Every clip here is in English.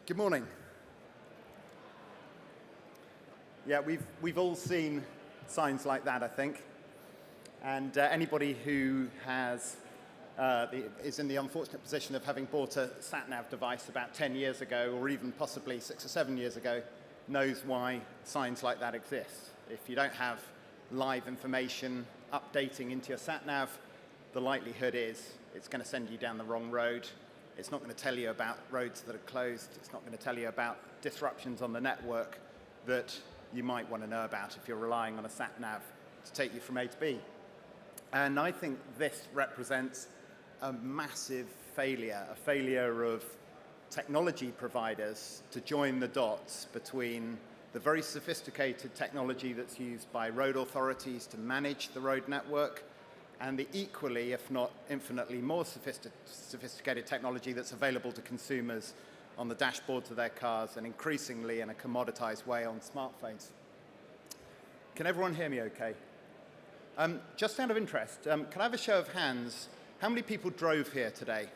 Good morning. Yeah, we've all seen signs like that, I think. And anybody who is in the unfortunate position of having bought a sat-nav device about 10 years ago, or even possibly 6 or 7 years ago, knows why signs like that exist. If you don't have live information updating into your sat-nav, the likelihood is it's going to send you down the wrong road. It's not going to tell you about roads that are closed. It's not going to tell you about disruptions on the network that you might want to know about if you're relying on a sat-nav to take you from A to B. And I think this represents a massive failure, a failure of technology providers to join the dots between the very sophisticated technology that's used by road authorities to manage the road network and the equally, if not infinitely more sophisticated technology that's available to consumers on the dashboards of their cars and increasingly in a commoditized way on smartphones. Can everyone hear me okay? Just out of interest, can I have a show of hands? How many people drove here today?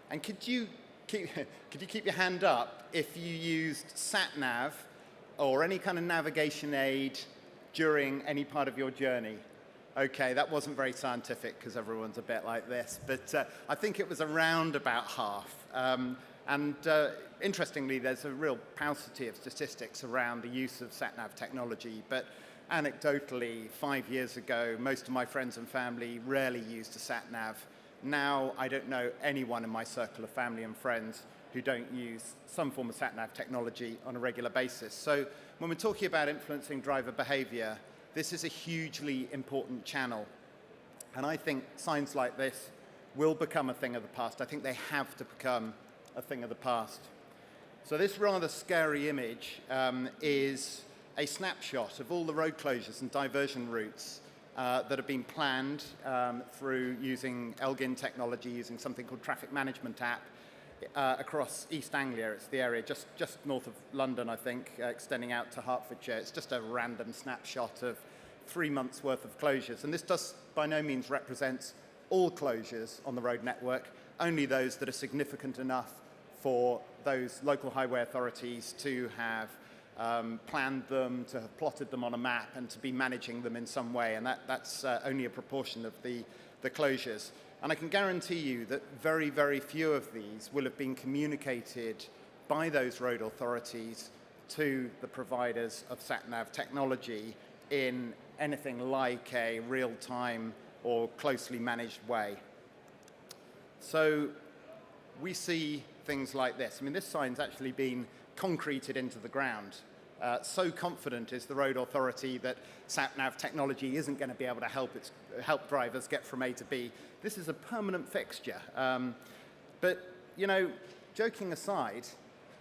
And could you keep your hand up if you used sat-nav or any kind of navigation aid during any part of your journey? Okay, that wasn't very scientific because everyone's a bit like this, but I think it was around about half. Interestingly, there's a real paucity of statistics around the use of sat-nav technology, but anecdotally, 5 years ago, most of my friends and family rarely used a sat-nav. Now, I don't know anyone in my circle of family and friends who don't use some form of sat-nav technology on a regular basis. So when we're talking about influencing driver behavior, this is a hugely important channel. And I think signs like this will become a thing of the past. I think they have to become a thing of the past. So this rather scary image is a snapshot of all the road closures and diversion routes that have been planned through using Elgin technology, using something called Traffic Management App, across East Anglia. It's the area just north of London, I think, extending out to Hertfordshire. It's just a random snapshot of 3 months' worth of closures. And this does by no means represent all closures on the road network, only those that are significant enough for those local highway authorities to have planned them, to have plotted them on a map, and to be managing them in some way. And that's only a proportion of the closures. And I can guarantee you that very, very few of these will have been communicated by those road authorities to the providers of sat-nav technology in anything like a real-time or closely managed way. So we see things like this. I mean, this sign's actually been concreted into the ground. So confident is the road authority that sat-nav technology isn't going to be able to help drivers get from A to B. This is a permanent fixture. But, you know, joking aside,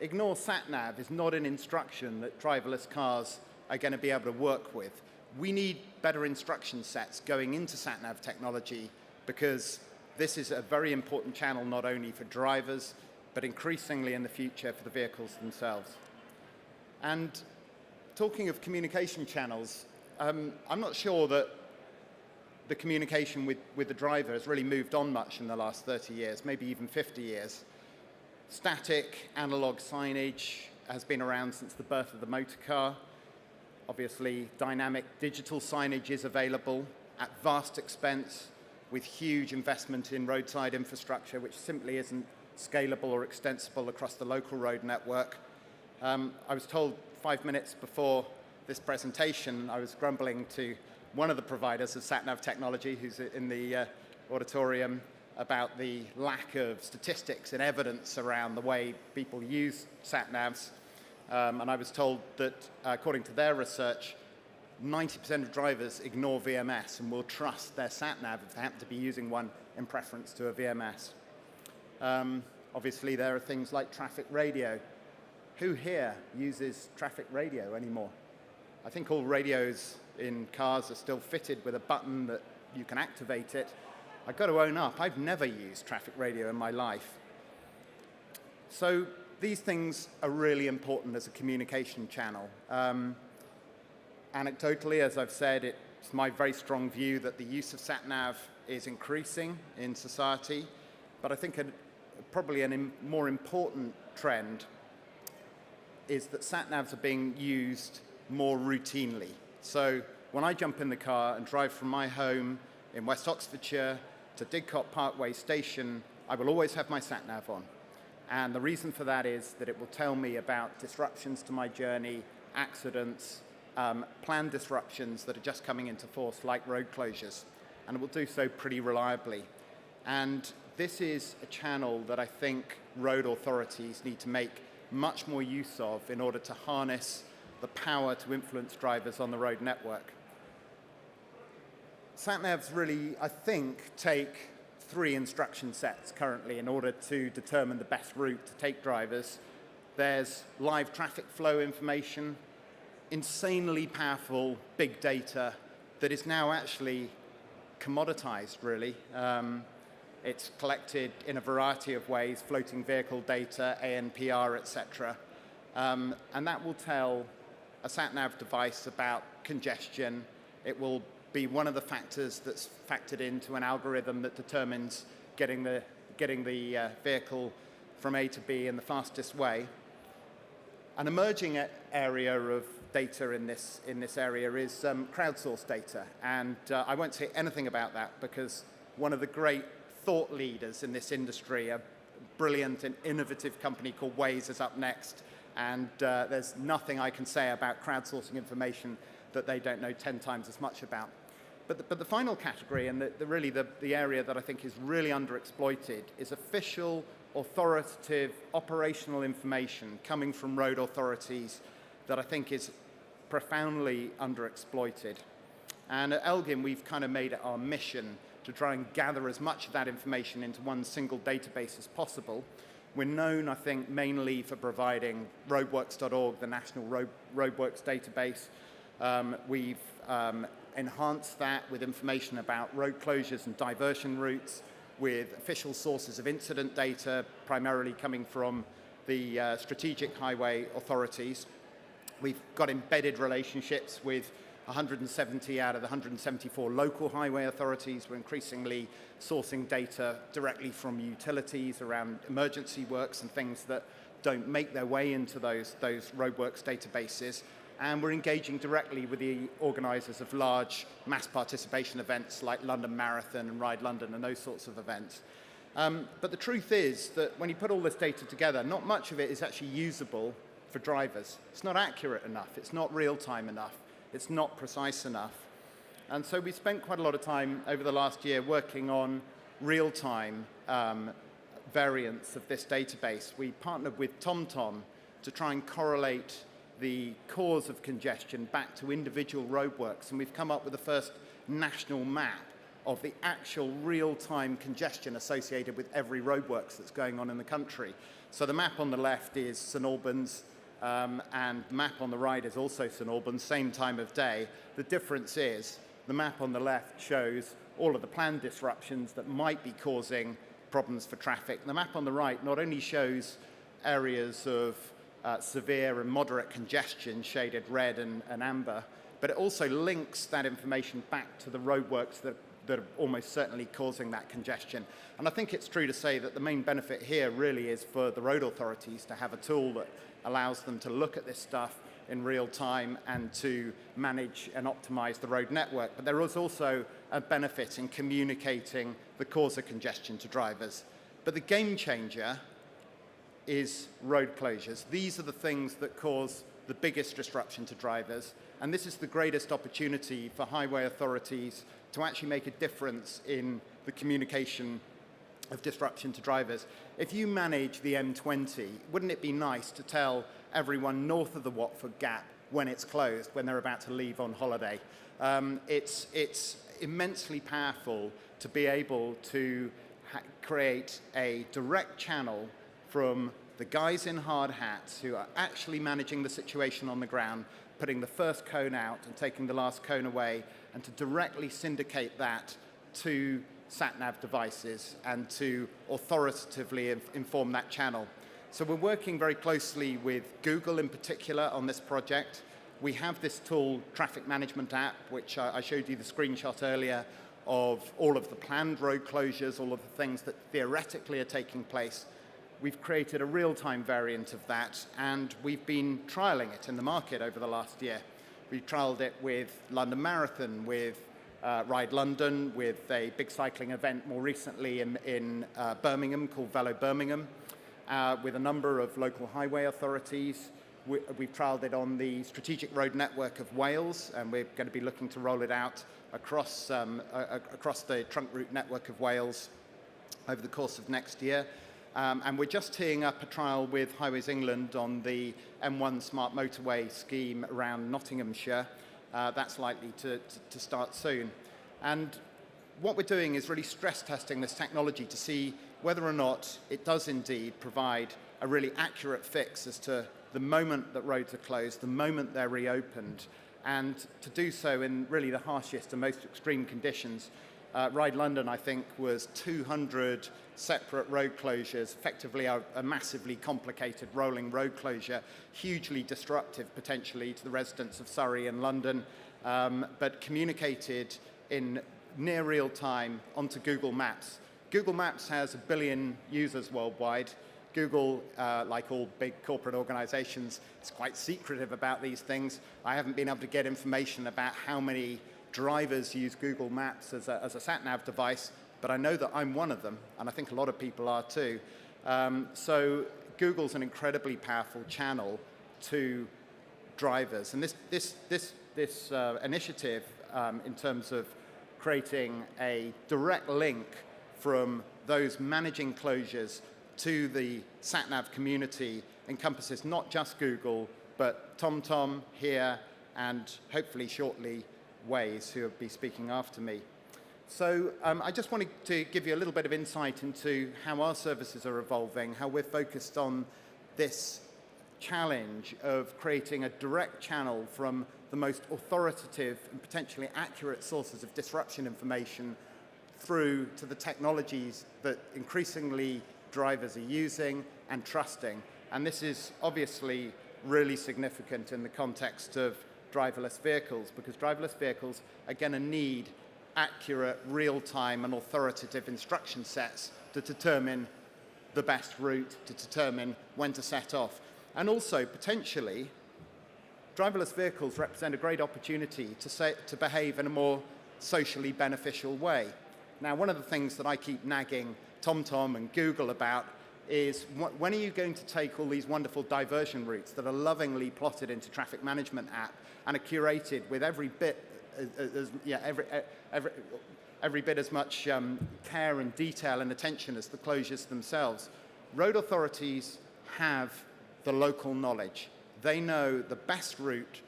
ignore sat-nav is not an instruction that driverless cars are going to be able to work with. We need better instruction sets going into sat-nav technology because this is a very important channel not only for drivers, but increasingly in the future for the vehicles themselves. And talking of communication channels, I'm not sure that the communication with the driver has really moved on much in the last 30 years, maybe even 50 years. Static analog signage has been around since the birth of the motor car. Obviously, dynamic digital signage is available at vast expense with huge investment in roadside infrastructure, which simply isn't scalable or extensible across the local road network. I was told 5 minutes before this presentation, I was grumbling to one of the providers of sat-nav technology who's in the auditorium about the lack of statistics and evidence around the way people use sat-navs. And I was told that, according to their research, 90% of drivers ignore VMS and will trust their sat-nav if they happen to be using one in preference to a VMS. Obviously, there are things like traffic radio. Who here uses traffic radio anymore? I think all radios in cars are still fitted with a button that you can activate it. I've got to own up, I've never used traffic radio in my life. So these things are really important as a communication channel. Anecdotally, as I've said, it's my very strong view that the use of sat-nav is increasing in society, but I think probably a more important trend is that sat-navs are being used more routinely. So when I jump in the car and drive from my home in West Oxfordshire to Didcot Parkway Station, I will always have my sat-nav on. And the reason for that is that it will tell me about disruptions to my journey, accidents, planned disruptions that are just coming into force, like road closures. And it will do so pretty reliably. And this is a channel that I think road authorities need to make much more use of in order to harness the power to influence drivers on the road network. Sat-navs really, I think, take 3 instruction sets currently in order to determine the best route to take drivers. There's live traffic flow information, insanely powerful big data that is now actually commoditized, really. It's collected in a variety of ways, floating vehicle data, ANPR, etc. And that will tell a sat-nav device about congestion. It will be one of the factors that's factored into an algorithm that determines getting the vehicle from A to B in the fastest way. An emerging area of data in this area is crowdsourced data. And I won't say anything about that because one of the great thought leaders in this industry, a brilliant and innovative company called Waze, is up next. And there's nothing I can say about crowdsourcing information that they don't know 10 times as much about. But the final category, and really the area that I think is really underexploited, is official, authoritative, operational information coming from road authorities that I think is profoundly underexploited. And at Elgin, we've kind of made it our mission to try and gather as much of that information into one single database as possible. We're known, I think, mainly for providing roadworks.org, the national roadworks database. We've enhanced that with information about road closures and diversion routes, with official sources of incident data, primarily coming from the strategic highway authorities. We've got embedded relationships with 170 out of the 174 local highway authorities. We're increasingly sourcing data directly from utilities around emergency works and things that don't make their way into those roadworks databases. And we're engaging directly with the organisers of large mass participation events like London Marathon and Ride London and those sorts of events. But the truth is that when you put all this data together, not much of it is actually usable for drivers. It's not accurate enough. It's not real-time enough. It's not precise enough. And so we spent quite a lot of time over the last year working on real-time variants of this database. We partnered with TomTom to try and correlate the cause of congestion back to individual roadworks, and we've come up with the first national map of the actual real-time congestion associated with every roadworks that's going on in the country. So the map on the left is St Albans, and the map on the right is also St Albans, same time of day. The difference is the map on the left shows all of the planned disruptions that might be causing problems for traffic. The map on the right not only shows areas of severe and moderate congestion, shaded red and amber, but it also links that information back to the roadworks that are almost certainly causing that congestion. And I think it's true to say that the main benefit here really is for the road authorities to have a tool that allows them to look at this stuff in real time and to manage and optimize the road network. But there is also a benefit in communicating the cause of congestion to drivers. But the game changer is road closures. These are the things that cause the biggest disruption to drivers, and this is the greatest opportunity for highway authorities to actually make a difference in the communication of disruption to drivers. If you manage the M20, wouldn't it be nice to tell everyone north of the Watford Gap when it's closed, when they're about to leave on holiday? It's immensely powerful to be able to create a direct channel from the guys in hard hats who are actually managing the situation on the ground, putting the first cone out and taking the last cone away, and to directly syndicate that to sat-nav devices and to authoritatively inform that channel. So we're working very closely with Google in particular on this project. We have this tool, Traffic Management App, which I showed you the screenshot earlier, of all of the planned road closures, all of the things that theoretically are taking place. We've created a real-time variant of that, and we've been trialing it in the market over the last year. We've trialed it with London Marathon, with Ride London, with a big cycling event more recently in Birmingham called Velo Birmingham, with a number of local highway authorities. We've trialled it on the Strategic Road Network of Wales, and we're going to be looking to roll it out across the trunk route network of Wales over the course of next year. And we're just teeing up a trial with Highways England on the M1 Smart Motorway scheme around Nottinghamshire. That's likely to start soon. And what we're doing is really stress testing this technology to see whether or not it does indeed provide a really accurate fix as to the moment that roads are closed, the moment they're reopened, and to do so in really the harshest and most extreme conditions. Ride London, I think, was 200 separate road closures, effectively a massively complicated rolling road closure, hugely disruptive potentially to the residents of Surrey and London, but communicated in near real time onto Google Maps. Google Maps has 1 billion users worldwide. Google, like all big corporate organizations, is quite secretive about these things. I haven't been able to get information about how many drivers use Google Maps as a sat-nav device, but I know that I'm one of them, and I think a lot of people are too. So Google's an incredibly powerful channel to drivers. And this initiative, in terms of creating a direct link from those managing closures to the sat-nav community, encompasses not just Google, but TomTom here, and hopefully shortly Waze, who will be speaking after me. So I just wanted to give you a little bit of insight into how our services are evolving, how we're focused on this challenge of creating a direct channel from the most authoritative and potentially accurate sources of disruption information through to the technologies that increasingly drivers are using and trusting. And this is obviously really significant in the context of driverless vehicles, because driverless vehicles are going to need accurate, real-time and authoritative instruction sets to determine the best route, to determine when to set off. And also, potentially, driverless vehicles represent a great opportunity to behave in a more socially beneficial way. Now, one of the things that I keep nagging TomTom and Google about is when are you going to take all these wonderful diversion routes that are lovingly plotted into traffic management app and are curated with every bit as much care and detail and attention as the closures themselves. Road authorities have the local knowledge. They know the best route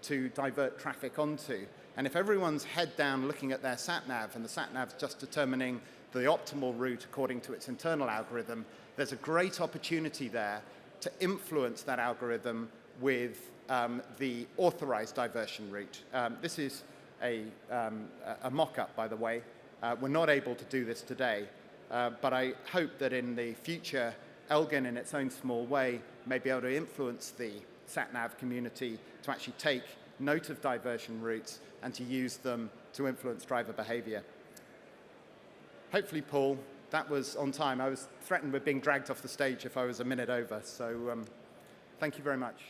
to divert traffic onto. And if everyone's head down looking at their sat-nav and the sat-nav's just determining the optimal route according to its internal algorithm, there's a great opportunity there to influence that algorithm with the authorized diversion route. This is a mock-up, by the way. We're not able to do this today, but I hope that in the future, Elgin, in its own small way, may be able to influence the sat-nav community to actually take note of diversion routes and to use them to influence driver behavior. Hopefully, Paul, that was on time. I was threatened with being dragged off the stage if I was a minute over, so thank you very much.